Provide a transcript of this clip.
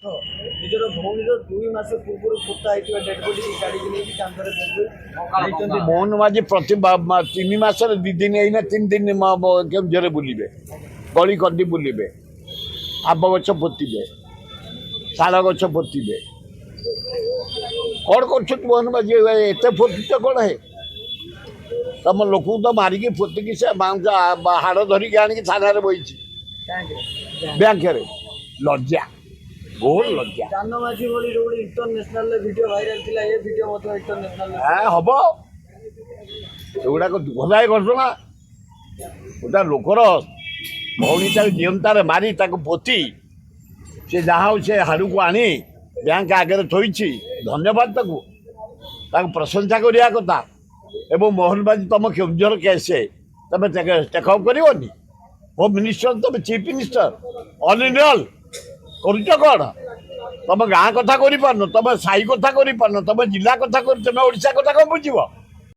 ନିଜର ଭଉଣୀର 2 ମାସ ପୂର୍ବରୁ ପୋତା ହେଇଥିବା ଡେଡ୍ ବଡି ଗାଡ଼ିକି ନେଇକି କାନ୍ଧରେ ଯାଇଛନ୍ତି। ମୋହନ ମାଝୀ ପ୍ରତି 3 ମାସରେ 2 ଦିନ ଏଇନା 3 ଦିନ କେଉଁଝରରେ ବୁଲିବେ, ଗଳି କନ୍ଦି ବୁଲିବେ, ଆମ୍ବ ଗଛ ପୋତିବେ, ଶାଳ ଗଛ ପୋତିବେ। କ'ଣ କରୁଛନ୍ତି ମୋହନ ମାଝୀ? ଏତେ ପୋତିଛ କ'ଣ ହେ? ତମ ଲୋକଙ୍କୁ ତ ମାରିକି ପୋତିକି ସେ ମାଂସ ହାଡ଼ ଧରିକି ଆଣିକି ଥାନାରେ ବଇଛି ବ୍ୟାଙ୍କରେ। ଲଜ୍ଜା, ବହୁତ ଲଜ୍ଜା। ଜାନ ମାଝୀ ଭଳି ଯୋଉଠି ଇଣ୍ଟରନ୍ୟାସନାଲରେ ଭିଡ଼ିଓ ଭାଇରାଲ ଥିଲା, ଏ ଭିଡ଼ିଓ ମଧ୍ୟ ଇଣ୍ଟରନ୍ୟାସନାଲ ହବ। ଏଗୁଡ଼ାକ ଦୁଃଖଦାୟକ ଘଟଣା। ଗୋଟା ଲୋକର ଭଉଣୀ ତାକୁ ଜିଅନ୍ତାରେ ମାରି ତାକୁ ପୋତି ସେ ଯାହା ହଉ ସେ ହାଡ଼କୁ ଆଣି ବ୍ୟାଙ୍କ ଆଗରେ ଥୋଇଛି, ଧନ୍ୟବାଦ ତାକୁ, ତାକୁ ପ୍ରଶଂସା କରିବା କଥା। ଏବଂ ମୋହନ ମାଝୀ ତୁମ କେଉଁଝର କେସ୍ ତୁମେ ଟେକଅପ୍ କରିବନି? ହୋମ୍ ମିନିଷ୍ଟର, ତୁମେ chief minister, all in all କରୁଛ କ'ଣ? ତୁମ ଗାଁ କଥା କରିପାରୁନ, ତୁମ ସାହି କଥା କରିପାରୁନ, ତୁମ ଜିଲ୍ଲା କଥା କରୁଛ, ତୁମେ ଓଡ଼ିଶା କଥା କ'ଣ ବୁଝିବ?